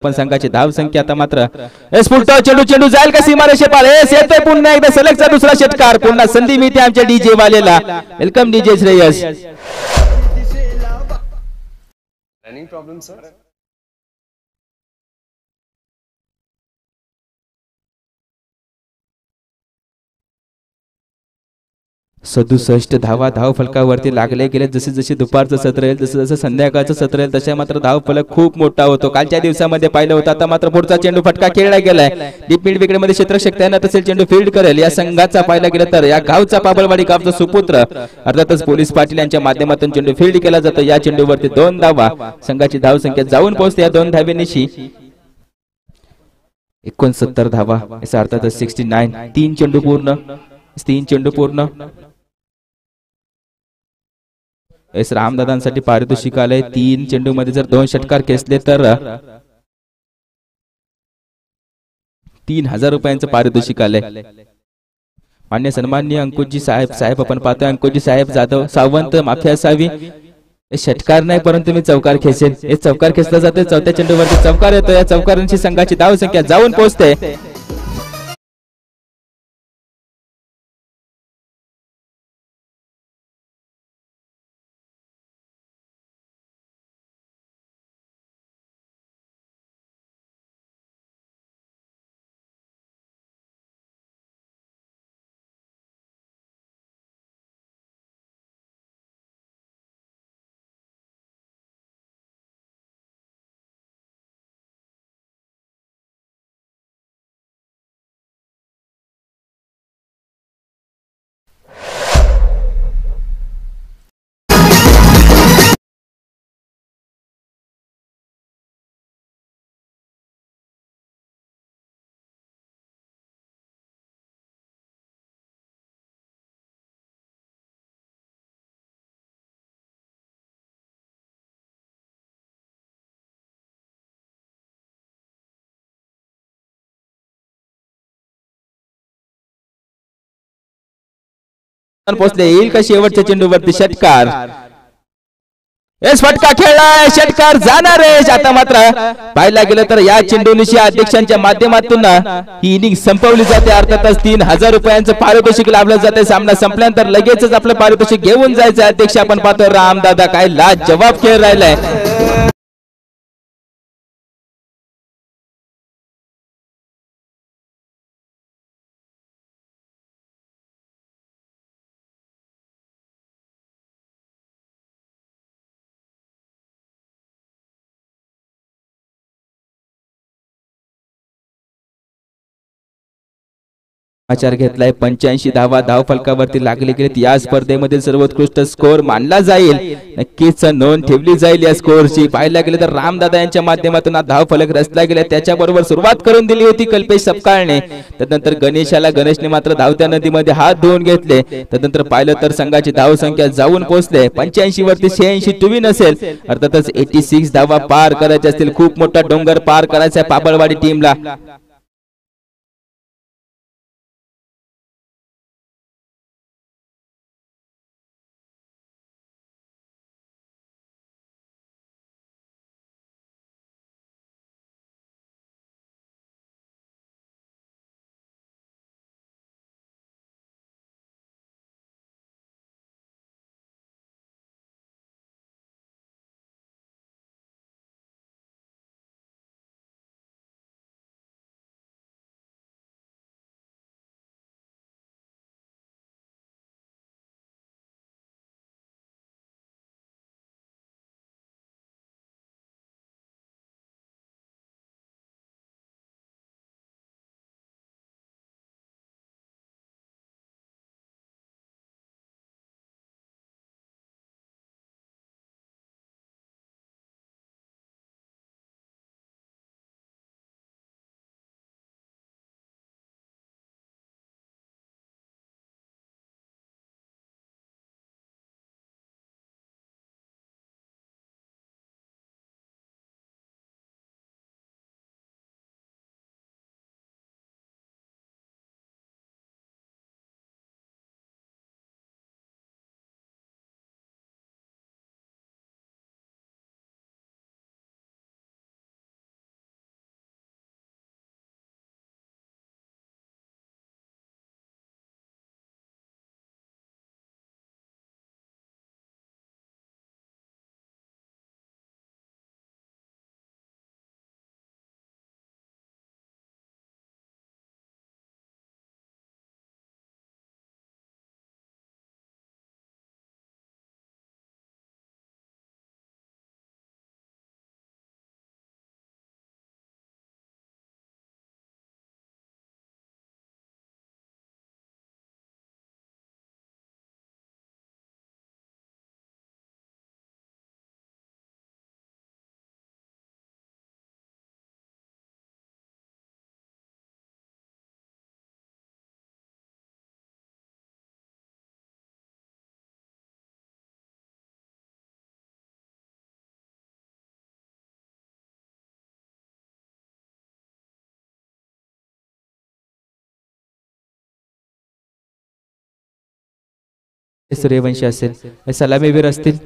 पण संघाची धाव संख्या आता मात्र चेंडू जाईल का सीमारेषे पार. येतोय पुन्हा एकदा सलगचा दुसरा षटकार. पुन्हा संधी मिळते आमच्या डीजे वालेला. Welcome DJ Shreyas. Running problem sir. 67 धावा धाव फलकावरती लागले गेले. जसे जसे दुपारचं सत्र येईल, जसं जसं संध्याकाळचं सत्र येईल, तशा मात्र धाव फलक खूप मोठा होतो. कालच्या दिवसामध्ये पाहिलं होतं. आता मात्र पुढचा चेंडू फटका खेळला गेलाय. डीप मिड विकेट मध्ये क्षेत्ररक्षक तैनात असेल. चेंडू फील्ड करेल. या संघाचा पाहिला गेलं तर या गावचा पाबळवाडी गावचा सुपुत्र अर्थातच पोलीस पाटील यांच्या माध्यमातून चेंडू फील्ड केला जातो. या चेंडूवरती 2 धावा. संघाची धाव संख्या जाऊन पोहोचते या 2 धावेनिशी 69 धावा. याचा अर्थातच 69. 3 चेंडू पूर्ण. 3 चेंडू पूर्ण. रामदादांसाठी पारितोषिक आलंय. 3 चेंडू मध्ये जर 2 षटकार खेचले तर 3000 रुपयांचं पारितोषिक आलंय. मान्य सन्माननीय अंकुशजी साहेब आपण पाहतोय अंकुशजी साहेब जाधव सावंत माफी असावी. हे षटकार नाही परंतु मी चौकार खेचेन. हे चौकार खेचला जाते चौथ्या चेंडूवरती चौकार येतो. या चौकारांची संघाची धाव संख्या जाऊन पोहोचते. पोहोचले येईल का शेवटच्या चेंडूवरती षटकार. एस फटका खेळलाय षटकार जाणार आहे. आता मात्र पाहायला गेलं तर या चेंडूनिशी अध्यक्षांच्या माध्यमातून ही इनिंग संपवली जाते. अर्थातच 3000 रुपयांचं पारितोषिक लाभलं जाते. सामना संपल्यानंतर लगेचच आपलं पारितोषिक घेऊन जायचं. अध्यक्ष आपण पाहतो रामदादा काय लाजवाब खेळ राहिलाय. आचार घेतलाय 85 धावा धाव फलकावरती लागले गेलेत. या स्पर्धेमध्ये सर्वोत्कृष्ट स्कोर मानला जाईल. नक्कीच नोंद ठेवली जाईल या स्कोरची. पाहायला गेले तर रामदादा यांच्या माध्यमातून धाव फलक रचला गेला. त्याच्याबरोबर सुरुवात करून दिली होती कल्पेश सपकाळने. त्यानंतर गणेशने मात्र धावत्या नदीमध्ये हात धुवून घेतले. त्यानंतर पाहिलं तर संघाची धाव संख्या जाऊन पोहोचले 85 वरती 86 टुवीन असेल. अर्थातच 86 धावा पार करायच्या असतील. खूप मोठा डोंगर पार करायचा आहे पाबळवाडी टीमला. सूर्यवंशी असेल, सलामीवीर असतील.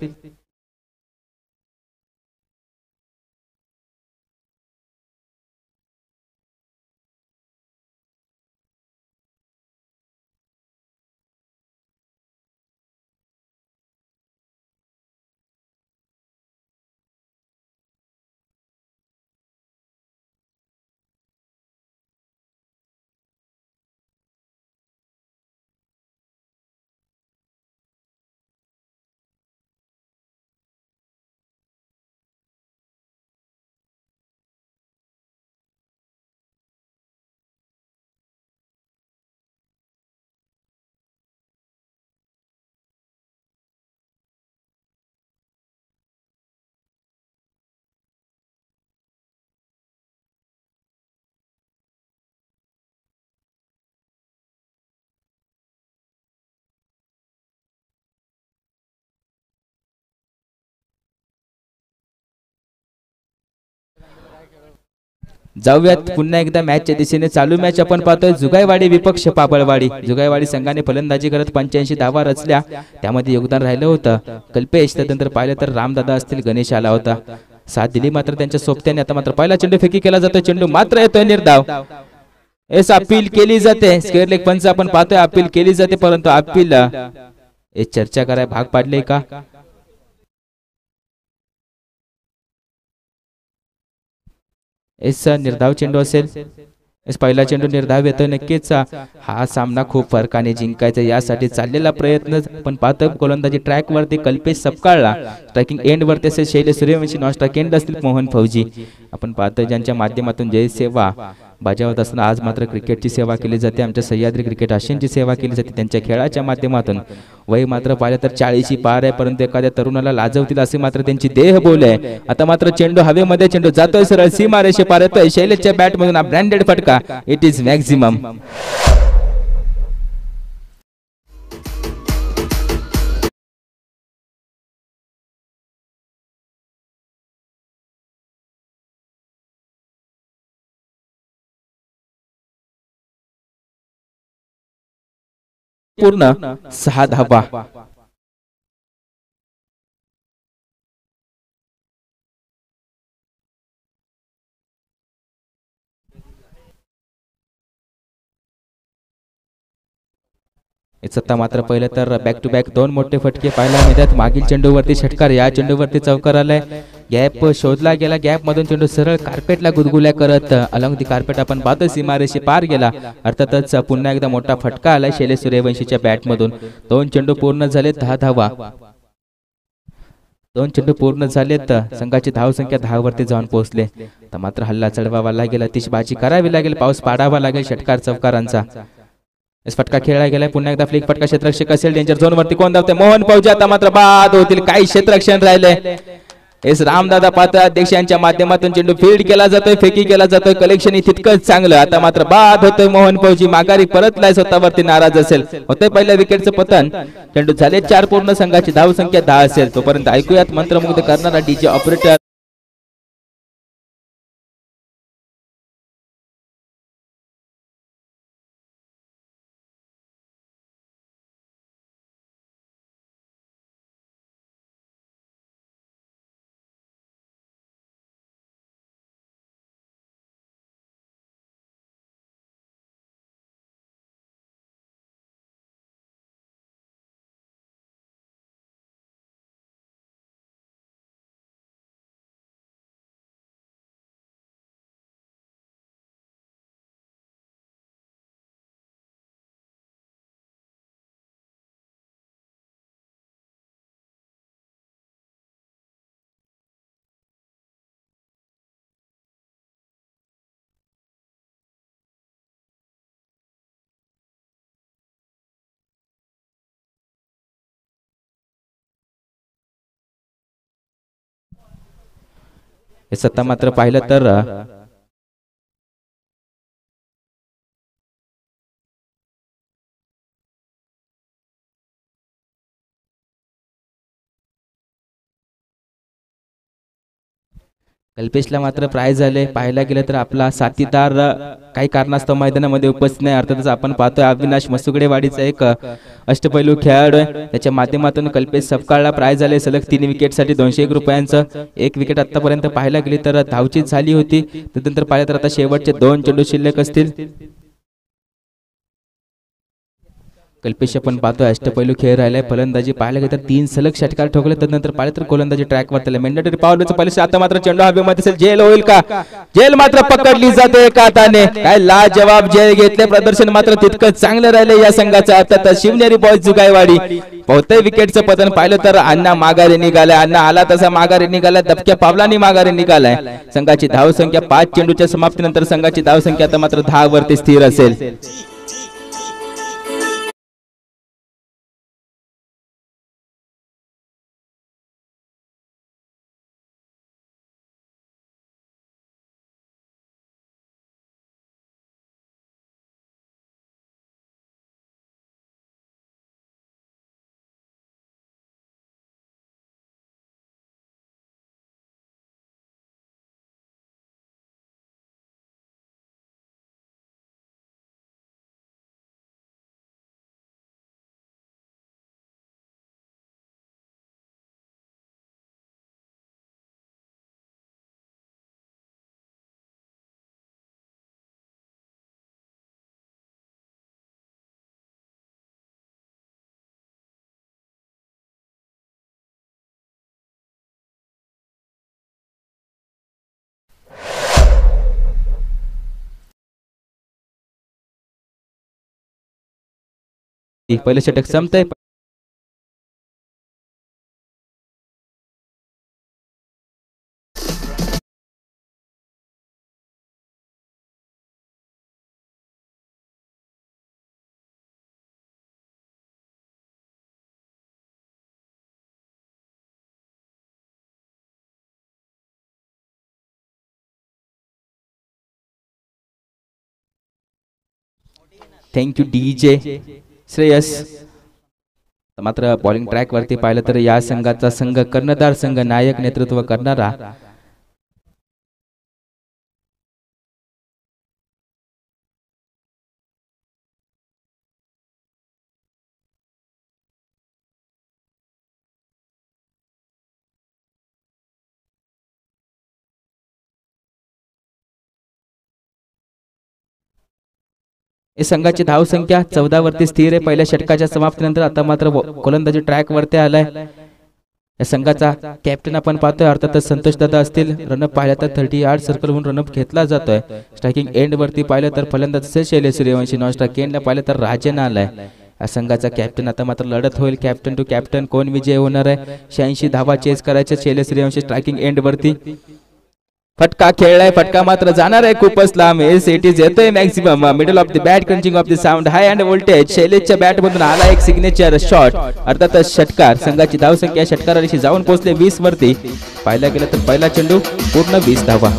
जाऊयात पुन्हा एकदा मॅचच्या दिशेने. चालू मॅच आपण पाहतोय जुगायवाडी विपक्ष पाबळवाडी. जुगायवाडी संघाने फलंदाजी करत 85 धावा रचल्या, त्यामध्ये योगदान राहिलं होतं कल्पेश. त्यानंतर पाहिलं तर रामदादा असतील, गणेश आला होता, साथ दिली मात्र त्यांच्या सोबत्याने. आता मात्र पहिला चेंडू फेकी केला जातो, चेंडू मात्र येतोय निर्धाव. एस अपील केली जाते, स्क्वेअर लेग पंच आपण पाहतोय अपील केली जाते, परंतु अपील चर्चा कराय भाग पाडले का. एस निर्धाव चेंडू असेल, पहिला चेंडू निर्धाव येतोय. नक्कीच हा सामना खूप फरकाने जिंकायचा यासाठी चाललेला प्रयत्न पण पाहतो. गोलंदाजी ट्रॅक वरती कल्पेश सपकाळला, स्ट्रायकिंग एंड वरती असेल Shailesh Suryavanshi, non strike end असतील मोहन फौजी. आपण पाहतोय ज्यांच्या माध्यमातून जय सेवा बजावत असताना आज मात्र क्रिकेटची सेवा केली जाते. आमच्या सह्याद्री क्रिकेट आशियाची सेवा केली जाते त्यांच्या खेळाच्या माध्यमातून. वय मात्र पाहिलं तर 40 पार आहे, परंतु एखाद्या तरुणाला लाजवतील असे मात्र त्यांची देह बोल आहे. आता मात्र चेंडू हवेमध्ये, चेंडू जातोय सरळ सीमारेषे पार येतोय. शैलेशच्या बॅट मधून हा ब्रँडेड फटका, इट इज मॅक्झिमम. पूर्ण 6 धावा. सत्ता मात्र पहिलं तर बॅक टू बॅक 2 मोठे फटके पाहायला मिळतात. मागील चेंडूवरती षटकार, या चेंडूवरती चौकार आलाय. गॅप शोधला गेला, गॅप मधून चेंडू सरळ कार्पेटला गुदगुल्या करत अलॉंग दी कार्पेट आपण पाहतो सीमारेषे पार गेला. अर्थातच पुन्हा एकदा मोठा फटका आलाय शैलेश सूर्यवंशीच्या बॅट मधून. 2 चेंडू पूर्ण झाले, 10 धावा. 2 चेंडू पूर्ण झालेत, संघाची धावसंख्या 10 वरती जाऊन पोहोचले. तर मात्र हल्ला चढवावा लागेल, अतिशबाजी करावी लागेल, पाऊस पाडावा लागेल षटकार चौकारांचा. फटका खेळला गेलाय, पुन्हा एकदा फ्लिक फटका. क्षेत्ररक्षक असेल, डेंजर झोन वरती कोण धावते, मोहन फौजी. आता मात्र बाद होतील, काही क्षेत्ररक्षण राहिले. एस रामदादा पात्र अध्यक्ष यांच्या माध्यमातून चेंडू फील्ड केला जातोय, फेकी केला जातोय, कलेक्शन तितकंच चांगलं. आता मात्र बाद होतोय, मोहन फौजी माघारी परतलाय, स्वतःवरती नाराज असेल, होतंय पहिल्या विकेटचं पतन. चेंडू झाले 4 पूर्ण, संघाची धावसंख्या 10 असेल. तोपर्यंत ऐकूयात मंत्रमुग्ध करणारा डीजे ऑपरेटर. हे सत्ता मात्र पाहिलं तर कल्पेशला मात्र प्राइज झाले. पाहायला गेलं तर आपला साथीदार काही कारणास्तव मैदानामध्ये उपस्थित नाही. अर्थातच आपण पाहतोय अविनाश मसुगडेवाडीचा एक अष्टपैलू खेळाडू आहे. त्याच्या माध्यमातून कल्पेश सपकाळला प्राइज झाले सलग 3 विकेटसाठी 201 रुपयांचं. एक विकेट आतापर्यंत पाहायला गेली तर धावचीत झाली होती. त्यानंतर पाहिलं तर आता शेवटचे 2 चेंडू शिल्लक असतील. कल्पेश आपण पाहतोय अष्टपैलू खेळ राहिलाय. फलंदाजी पाहायला गेलं तर 3 सलग षटकार ठोकले. त्यानंतर पाहिलं तर गोलंदाजी ट्रॅकवर त्याला मेंडेटरी पावलाचं पहिले आता मात्र चेंडू हवेमध्ये असेल. जेल होईल का? जेल मात्र पकडली जाते एका हाताने. काय लाजवाब जेल घेतले. प्रदर्शन मात्र तितकं चांगलं राहिले या संघाचं. अर्थात शिवनेरी बॉयज जुगायवाडी बहुतेक विकेटचं पतन पाहिलं तर अण्णा माघारी निघालाय. अण्णा आला तसा माघारी निघालाय. दबक्या पावलांनी माघारी निघालाय. संघाची धावसंख्या 5 चेंडूच्या समाप्तीनंतर संघाची धावसंख्या आता मात्र 10 वरती स्थिर असेल. पहिलं षटक संपतंय. Thank you DJ Shreyas. मात्र बॉलिंग ट्रॅक वरती पाहिलं तर या संघाचा संघ कर्णधार संघ नायक नेतृत्व करणारा हे संघाची धावसंख्या 14 वरती स्थिर आहे. पहिल्या षटकाच्या समाप्तीनंतर आता मात्र गोलंदाजी ट्रॅक वरती आलाय. या संघाचा कॅप्टन आपण पाहतोय अर्थातच संतोष दादा असतील. रनअप पाहिलं तर 30 यार्ड सर्कल म्हणून रनअप घेतला जातोय. स्ट्रायकिंग एंड वरती पाहिलं तर फलंदाज असेल शैलेश सूर्यवंशी. नॉन स्ट्रायक एंडला पाहिलं तर राजन आलाय. या संघाचा कॅप्टन आता मात्र लढत होईल. कॅप्टन टू कॅप्टन कोण विजय होणार आहे? 86 धावा चेस करायचे शैलेश सूर्यवंशी स्ट्रायकिंग एंड वरती. फटका खेळलाय. फटका मात्र जाणार आहे खूपच लांब. इट इज येतोय maximum middle of the bat crunching off the sound high and voltage. शैलेशच्या बॅट मधून आला एक सिग्नेचर शॉट अर्थातच षटकार. संघाची धावसंख्या षटकाराशी जाऊन पोहोचले 20 वरती. पाहायला गेलं तर पहिला चेंडू पूर्ण 20 धावा.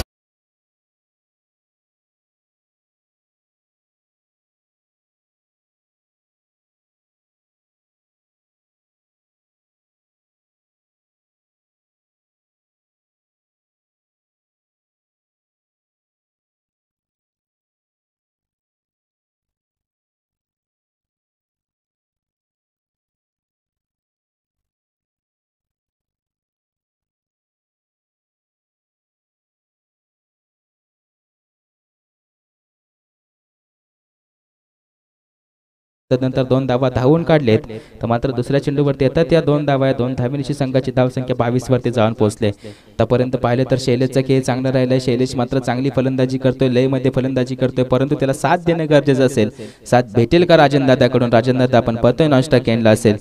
त्यानंतर 2 धावा धावून काढलेत. तर मात्र दुसऱ्या चेंडूवरती येतात या 2 धावा. 2 धावांची संघाची धावसंख्या 22 वरती जाऊन पोहोचले. आतापर्यंत पाहिले तर शैलेशचा खेळ चांगला राहिलाय. शैलेश मात्र चांगली फलंदाजी करतोय. लय मध्ये फलंदाजी करतोय. परंतु त्याला साथ देणं गरजेचं असेल. साथ भेटेल का राजन दादाकडून? राजन दादा आपण पाहतोय नॉनस्टा केनला असेल.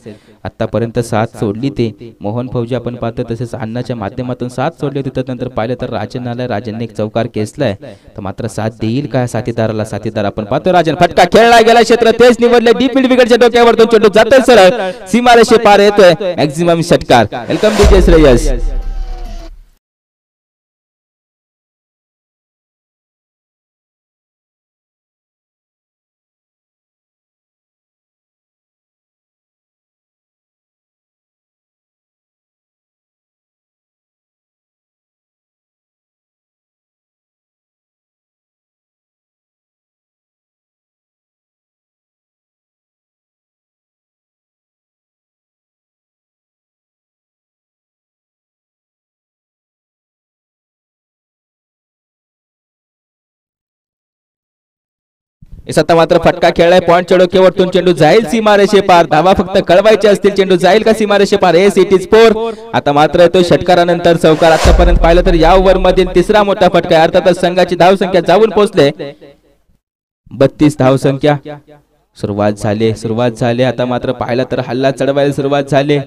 आतापर्यंत साथ सोडली ते मोहन फौजी आपण पाहतोय. तसेच अण्णाच्या माध्यमातून साथ सोडली होती. त्यानंतर पाहिलं तर राजन आलाय. राजनने एक चौकार केसलाय. तर मात्र साथ देईल का साथीदाराला? साथीदार आपण पाहतोय राजन. फटका खेळला गेला. क्षेत्र तेच निवडले. डीप मिड विकेटच्या डोक्यावरतून चेंडू जातोय सरळ सीमारेषे पार येतोय. मॅक्सिमम षटकार. Welcome DJ Shreyas. आता मात्र फटका खेळलाय पॉइंट चढो केवटतून चेंडू जाईल सीमारेषे पार धावा फक्त कळवायचे असतील चेंडू जाईल का सीमारेषे पार एस इट इज 4 आता मात्र येतो षटकारानंतर चौकार आतापर्यंत पाहिलं तर या ओव्हर मधील तिसरा मोठा फटका आहे अर्थातच संघाची धाव संख्या जाऊन पोहोचले 32 धाव संख्या सुरुवात झाली आता मात्र पाहिलं तर हल्ला चढवायला सुरुवात झाली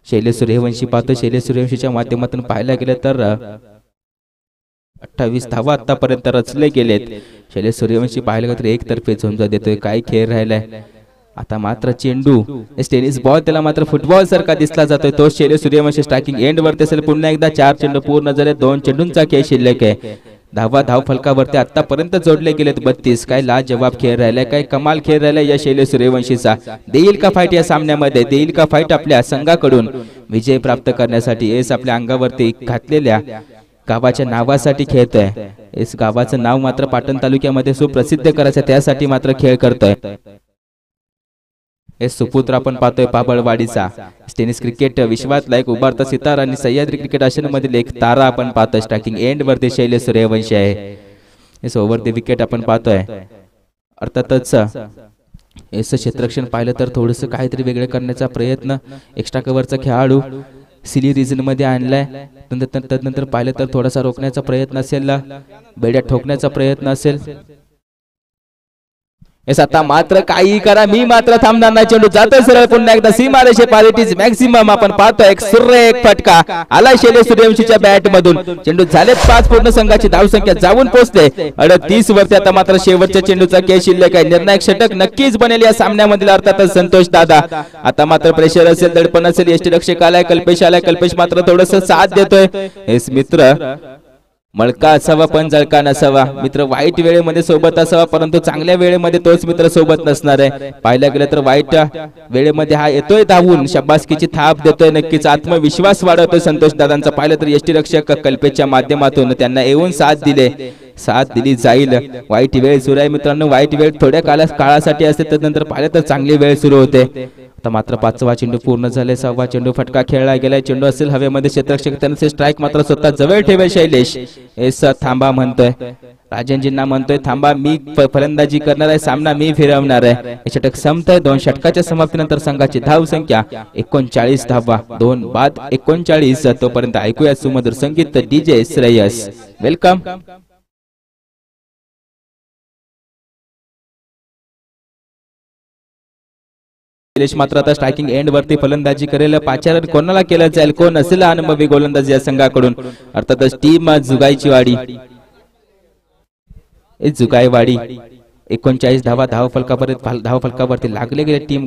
शैलेश सूर्यवंशी पाहतो शैलेश सूर्यवंशीच्या माध्यमातून पाहायला गेलं तर 28 धावा आतापर्यंत रचले गेलेत शैलेश सूर्यवंशी पाहायला गेलं तर एकतर्फे झुंज देतोय काय खेळ राहिलाय आता मात्र चेंडू टेनिस बॉल त्याला मात्र फुटबॉल सारखा दिसला जातोय तो शैलेश सूर्यवंशी स्ट्रायकिंग एंड वरती असेल पुन्हा एकदा 4 चेंडू पूर्ण झाले 2 चेंडूंचा खेळ शिल्लक आहे धाव फलकावरती आतापर्यंत जोडले गेलेत 32 काय लाजवाब खेळ राहिलाय काय कमाल खेळ राहिलाय या शैलेश सूर्यवंशीचा देईल का फाईट या सामन्यामध्ये देईल का फाईट आपल्या संघाकडून विजय प्राप्त करण्यासाठी एस आपल्या अंगावरती घातलेल्या गावाच्या नावासाठी खेळतोय एस गावाचं नाव मात्र पाटण तालुक्यामध्ये सुप्रसिद्ध करायचं त्यासाठी मात्र खेळ करतोय हे सुपुत्र आपण पाहतोय पाबळवाडीचा टेनिस क्रिकेट विश्वातला एक उभारता सितारा आणि सह्याद्री क्रिकेट आशियामधील एक तारा आपण पाहतोय स्ट्रायकिंग एंड वरती शैलेश सूर्यवंशी आहे एस ओव्हर द विकेट आपण पाहतोय अर्थातच एस क्षेत्ररक्षण पाहिलं तर थोडंसं काहीतरी वेगळं करण्याचा प्रयत्न एक्स्ट्रा कव्हरचा खेळाडू सिली रिजन मध्ये आणलाय तदनंतर पाहिलं तर थोडासा रोखण्याचा प्रयत्न असेल बेड्या ठोकण्याचा प्रयत्न असेल आता मात्र काही करा मी मात्र थांबणार नाही चेंडू जातोय सरळ पुन्हा एकदा सीमारेषे पार इट इज मॅक्सिमम आपण पाहतोय एक सुरेख फटका आला शैलेश सूर्यवंशीच्या बॅट मधून चेंडू झालेत 5 पूर्ण संघाची धाव संख्या जाऊन पोहोचले 38 वरती आता मात्र शेवटच्या चेंडूचा खेळ शिल्लक आहे निर्णायक षटक नक्कीच बनेल या सामन्यामधील अर्थातच संतोष दादा आता मात्र प्रेशर असेल दडपण असेल यष्टी रक्षक आलाय कल्पेश मात्र थोडस साथ देतोय हेच मित्र मळका असावा पण जळका नसावा मित्र वाईट वेळेमध्ये सोबत असावा परंतु चांगल्या वेळेमध्ये तोच मित्र सोबत नसणार आहे पाहायला गेलं तर वाईट वेळेमध्ये हा येतोय धावून शाबासकीची थाप देतोय नक्कीच आत्मविश्वास वाढवतोय संतोष दादांचा पाहिलं तर यष्टी रक्षक कल्पेशच्या माध्यमातून त्यांना येऊन साथ दिली जाईल वाईट वेळ सुरू आहे मित्रांनो वाईट वेळ थोड्या काळासाठी असते त्यानंतर पाहिलं तर चांगली वेळ सुरू होते आता मात्र 5वा चेंडू पूर्ण झाले 6वा चेंडू फटका खेळला गेलाय चेंडू असेल हवेमध्ये क्षेत्ररक्षक त्यांचे स्ट्राइक मात्र स्वतः जवळ ठेवे शैलेश एस थांबा म्हणतोय राजनजींना म्हणतोय थांबा मी फलंदाजी करणार आहे सामना मी फिरवणार आहे षटक संपतंय 2 षटकाच्या समाप्तीनंतर संघाची धाव संख्या 39 धावा 2 बाद 39 तोपर्यंत ऐकूया सुमधुर संगीत डीजे श्रेयस वेलकम मात्र आता स्ट्रायकिंग एंड वरती फलंदाजी करेल पाचारण कोणाला केलं जाईल कोण असेल अनुभवी गोलंदाज या संघाकडून अर्थातच टीम जुगाईची जुगाईवाडी 39 धावा धाव फलकावरती लागले गेले टीम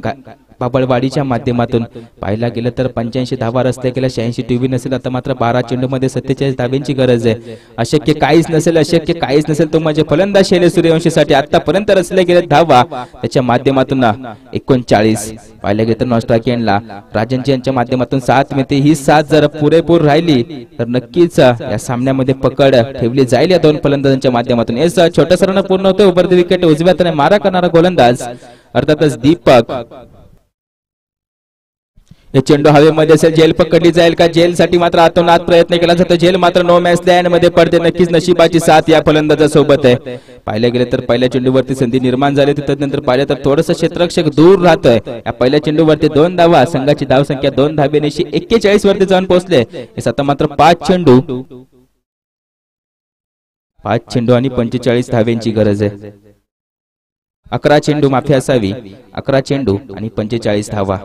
पाबळवाडीच्या माध्यमातून पाहायला गेलं तर 85 धावा रचल्या गेल्या 86 टीव्ही नसेल आता मात्र 12 चेंडू मध्ये 47 धाव्यांची गरज आहे अशक्य काहीच नसेल तो म्हणजे फलंदाज शैलेश सूर्यवंशीसाठी आतापर्यंत रचले गेले धावा त्याच्या माध्यमातून 39 पाहायला गेलं तर नॉस्ट्राकियनला राजनजी यांच्या माध्यमातून 7 मिळते ही 7 जर पुरेपूर राहिली तर नक्कीच या सामन्यामध्ये पकड ठेवली जाईल या 2 फलंदाजांच्या माध्यमातून हे छोटा रन पूर्ण होतोय ओव्हर द विकेट उजव्या हाताने मारा करणारा गोलंदाज अर्थातच दीपक हे चेंडू हवेमध्ये असेल जेल पकडली जाईल का जेल साठी मात्र आतोनात प्रयत्न केला जातो जेल मात्र नो मॅच लँड मध्ये पडते नक्कीच नशिबाची साथ या फलंदाजासोबत आहे पाहिलं गेलं तर पहिल्या चेंडूवरती संधी निर्माण झाली त्यानंतर पाहिलं तर थोडंसं क्षेत्ररक्षक दूर राहतोय या पहिल्या चेंडूवरती 2 धावा संघाची धाव संख्या 2 धाब्यानेशी 41 वरती जाऊन पोहोचले आता मात्र 5 चेंडू आणि 45 धाव्यांची गरज आहे 11 चेंडू माफी असावी 11 चेंडू आणि 45 धावा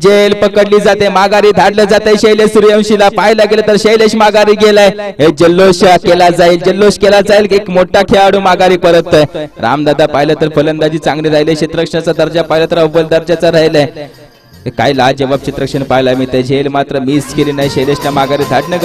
जेल पकडली जाते माघारी धाडलं जाते शैलेश सूर्यवंशीला पाहायला गेलं तर शैलेश माघारी गेलाय हे जल्लोष केला जाईल एक मोठा खेळाडू माघारी परततोय रामदादा पाहिलं तर फलंदाजी चांगली राहिली क्षेत्ररक्षणाचा दर्जा पाहिला तर अव्वल दर्जाचा राहिलाय काय लाजवाब क्षेत्ररक्षण पाहायला मिळते झेल मात्र मिस केली नाही शैलेशच्या माघारी धाडणं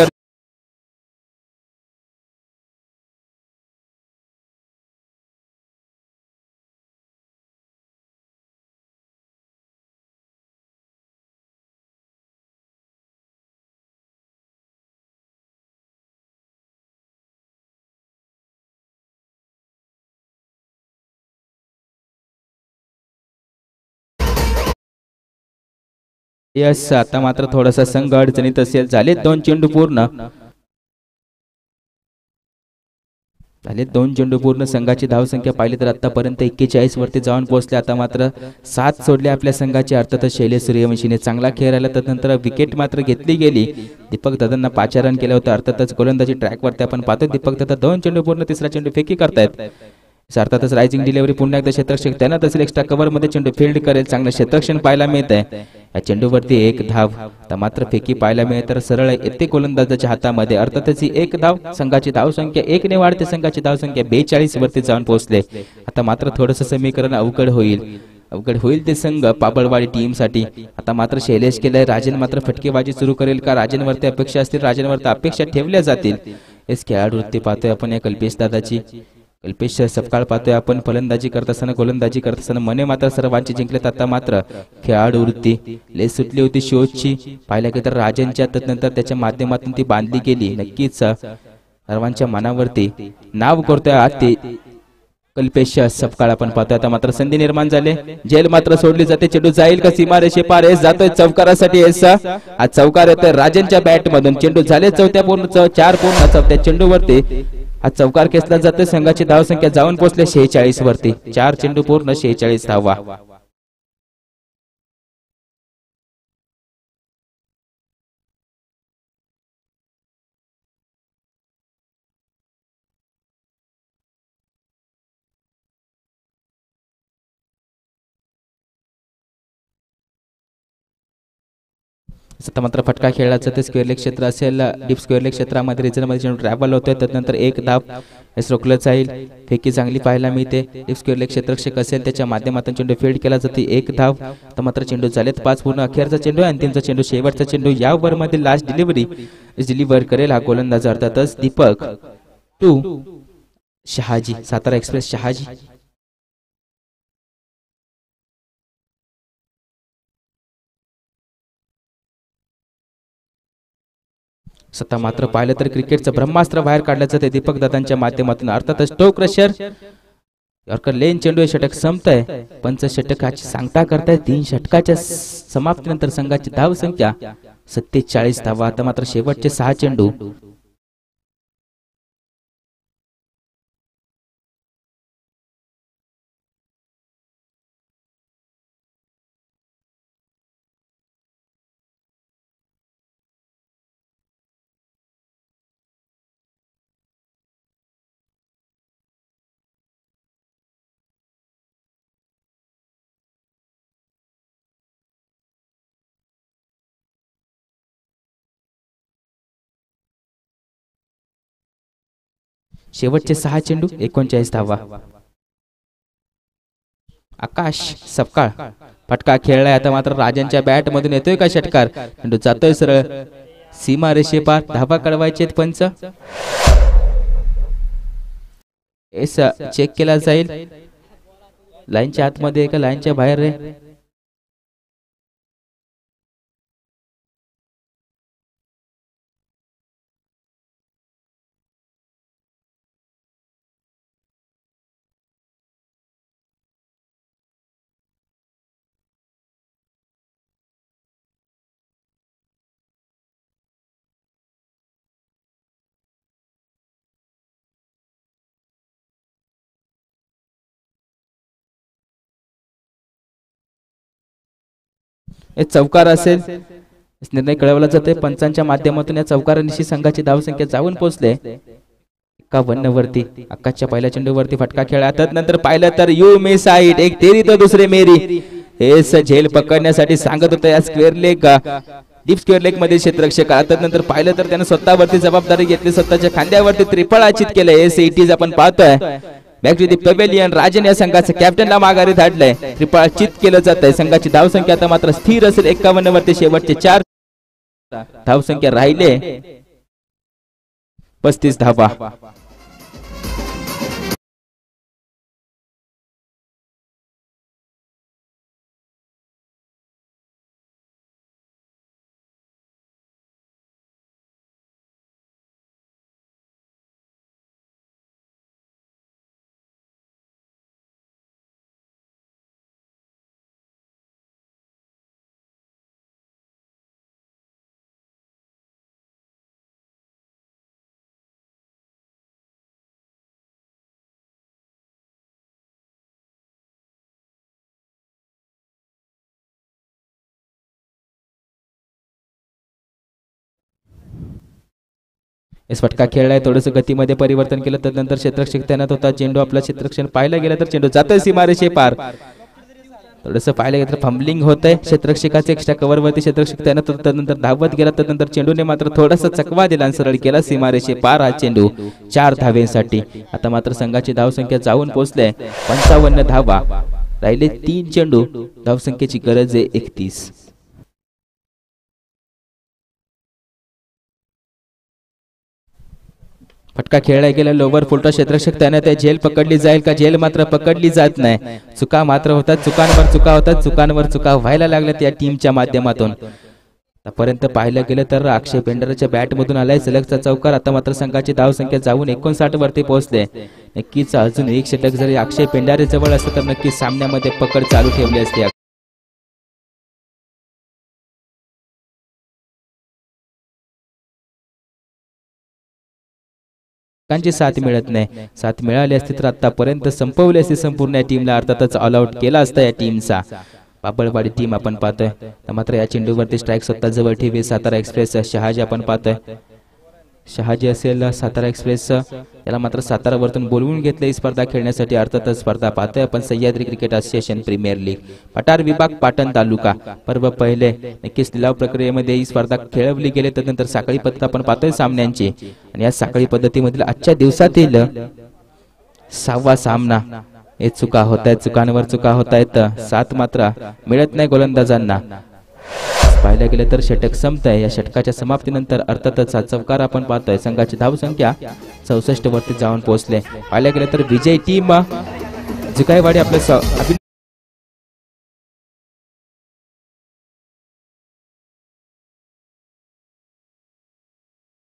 यस, आता मात्र थोडासा संघ अडचणीत असेल. झाले 2 चेंडू पूर्ण. झाले 2 चेंडू पूर्ण. संघाची धावसंख्या पाहिली तर आतापर्यंत 41 वरती जाऊन पोहोचले. आता मात्र 7 सोडले आपल्या संघाचे. अर्थातच शैलेश सूर्यवंशीने चांगला खेळ राहिला. त्यानंतर विकेट मात्र घेतली गेली. दीपक दादांना 5 रन केले होते. अर्थातच गोलंदाजी ट्रॅकवरती आपण पाहतो. दीपक दादा 2 चेंडू पूर्ण, तिसरा चेंडू फेकी करतायत. अर्थातच रायझिंग डिलिव्हरी पुन्हा एकदा क्षेत्ररक्षक तैनात असेल. एक्स्ट्रा कव्हर मध्ये चेंडू फील्ड करेल. चांगलं क्षेत्ररक्षण पाहायला मिळत आहे. या चेंडूवरती 1 धाव. तर मात्र फेकी पाहायला मिळते तर सरळ येते गोलंदाजाच्या हातामध्ये. अर्थातच ही 1 धाव. संघाची धावसंख्या 1 ने वाढते. संघाची धावसंख्या 42 वरती जाऊन पोहोचले. आता मात्र थोडंसं समीकरण अवघड होईल ते संघ पाबळवाडी टीम साठी. आता मात्र शैलेश केलंय. राजन मात्र फटकेबाजी सुरू करेल का? राजनवरती अपेक्षा असतील, राजनवरती अपेक्षा ठेवल्या जातील. हेच खेळाडूवृत्ती पाहतोय आपण या कल्पेश दादाची. कल्पेश सपकाळ पाहतोय आपण फलंदाजी करत असताना, गोलंदाजी करत असताना मने मात्र सर्वांची जिंकलेत. आता मात्र खेळाडू वृत्ती लेस सुटली होती शोजची. पाहिलं की तर राजनच्या नंतर त्याच्या माध्यमातून ती बांधली गेली. नक्कीच सर्वांच्या मनावरती नाव करतोय आज ते कल्पेश सपकाळ आपण पाहतोय. आता मात्र संधी निर्माण झाले. जेल मात्र सोडली जाते. चेंडू जाईल का सीमारेषे पार? जातोय चौकारासाठी. आज चौकार येतोय राजनच्या बॅट मधून. चेंडू झाले 4 पूर्ण 4 चेंडूवरती आज चौकार खेचला जातोय. संघाची धावसंख्या जाऊन पोहोचले 46 वरती. 4 चेंडू पूर्ण 46 धावा. आता मात्र फटका खेळला जाते. स्क्वेअर लेग क्षेत्र असेल. डीप स्क्वेअर लेग क्षेत्रामध्ये रिजनमध्ये चेंडू ट्रॅव्हल होतोय. त्यानंतर 1 धाव रोखलं जाईल. फेकी चांगली पाहायला मिळते. डीप स्क्वेअर लेग क्षेत्ररक्षक असेल त्याच्या माध्यमातून चेंडू फील्ड केला जाते. 1 धाव. तर मात्र चेंडू झालेत 5 पूर्ण. अखेरचा चेंडू, अंतिमचा चेंडू, शेवटचा चेंडू. या ओव्हर मध्ये लास्ट डिलिव्हर करेल हा गोलंदाज अर्थातच दीपक टू शहाजी, सातारा एक्सप्रेस शहाजी. सत्ता मात्र पाहिलं तर क्रिकेटचं ब्रह्मास्त्र बाहेर काढलं जाते दीपक दादांच्या माध्यमातून. अर्थातच टो क्रशर यॉर्कर लेन चेंडू. षटक संपतंय. पंच षटकाची सांगता करताय. 3 षटकाच्या समाप्तीनंतर संघाची धावसंख्या 47 धावा. आता मात्र शेवटचे 6 चेंडू. शेवटचे 6 चेंडू 39 धावा. आकाश सपकाळ फटका खेळलाय. आता मात्र राजांच्या बॅट मधून येतोय का षटकार? चेंडू जातोय सरळ सीमा रेषेपार. धावा कळवायचे पंच. चेक केला जाईल. लाईनच्या आतमध्ये का लाईनच्या बाहेर रे? चौकार असेल. निर्णय कळवला जातोय पंचांच्या माध्यमातून. या चौकारानिशी संघाची धावसंख्या जाऊन पोहोचले 51 वरती. आकाशच्या पहिल्या चेंडूवरती फटका खेळला. त्यानंतर पाहिलं तर यू मे साइड, एक तेरी तो दुसरे मेरी. हेच झेल पकडण्यासाठी सांगत होतं या square leg deep square leg मध्ये क्षेत्ररक्षक. त्यानंतर पाहिलं तर त्यानं स्वतःवरती जबाबदारी घेतली. स्वतःच्या खांद्यावरती त्रिफळ आचित केलं. एस आपण पाहतोय. Back to the pavilion. Rajan या संघाच्या कॅप्टनला माघारी धाडलंय. त्रिफळ चित केलं जात आहे. संघाची धावसंख्या आता मात्र स्थिर असेल 51 वरती. शेवटचे 4 धावसंख्या राहिले 35 धावा. इस फटका खेळलाय, थोडंसं गतीमध्ये परिवर्तन केलं, त्यानंतर क्षेत्ररक्षक तैनात होता. चेंडू आपला क्षेत्ररक्षण पाहायला गेला तर चेंडू जातोय सीमारेषे पार. थोडंसं पाहायला गेलं तर फंबलिंग होतंय. क्षेत्ररक्षकाचे एक्स्ट्रा कव्हरवरती क्षेत्ररक्षक तैनात होता, त्यानंतर धावत गेला, त्यानंतर चेंडूने मात्र थोडासा चकवा दिला आणि सरळ केला सीमारेषे पार. हा चेंडू 4 धावेसाठी. आता मात्र संघाची धावसंख्या जाऊन पोहोचले 55 धावा. राहिले 3 चेंडू, धावसंख्येची गरज आहे 31. फटका खेळला गेला, लोवर फुलटा क्षेत्ररक्षक तैनात आहे. झेल पकडली जाईल का? झेल मात्र पकडली जात नाही. चुका मात्र होतात, चुकांवर चुका होतात, चुकांवर चुका व्हायला लागल्यात या टीमच्या माध्यमातून. आतापर्यंत पाहिलं गेलं तर अक्षय पेंढारच्या बॅट मधून आलाय सलगचा चौकार. आता मात्र संघाची धावसंख्या जाऊन 59 वरती पोहोचले. नक्कीच अजून एक षटक जरी अक्षय पेंढारे जवळ असतं तर नक्कीच सामन्यामध्ये पकड चालू ठेवली असते. साथ मिळत नाही. साथ मिळाली असती तर आतापर्यंत संपवली असती संपूर्ण या टीमला, अर्थातच ऑल आउट केला असता या टीमचा. बाबळवाडी टीम आपण पाहतोय. मात्र या चेंडूवरती स्ट्राईक स्वतः जवळ ठेवी सातारा एक्सप्रेस शहाजी आपण पाहतोय. शहाजी असेल सातारा एक्सप्रेस, याला मात्र सातारा वरतून बोलवून घेतले ही स्पर्धा खेळण्यासाठी. अर्थातच स्पर्धा पाहतोय आपण Sahyadri cricket association premier league पठार विभाग पाटण तालुका. पर्व पहिले नक्कीच लिलाव प्रक्रियेमध्ये ही स्पर्धा खेळवली गेली. त्यानंतर साखळी पद्धत आपण पाहतोय सामन्यांची, आणि या साखळी पद्धतीमधील आजच्या दिवसातील 6वा सामना. हे चुका होत आहेत, चुकांवर चुका होत आहेत. साथ मात्र मिळत नाही गोलंदाजांना. पाहायला गेलं तर षटक संपतंय. या षटकाच्या समाप्तीनंतर अर्थातच हा चौकार आपण पाहतोय. संघाची धावसंख्या 64 वरती जाऊन पोहोचले. पाहायला गेलं तर विजय टीम जुकाईवाडी आपलं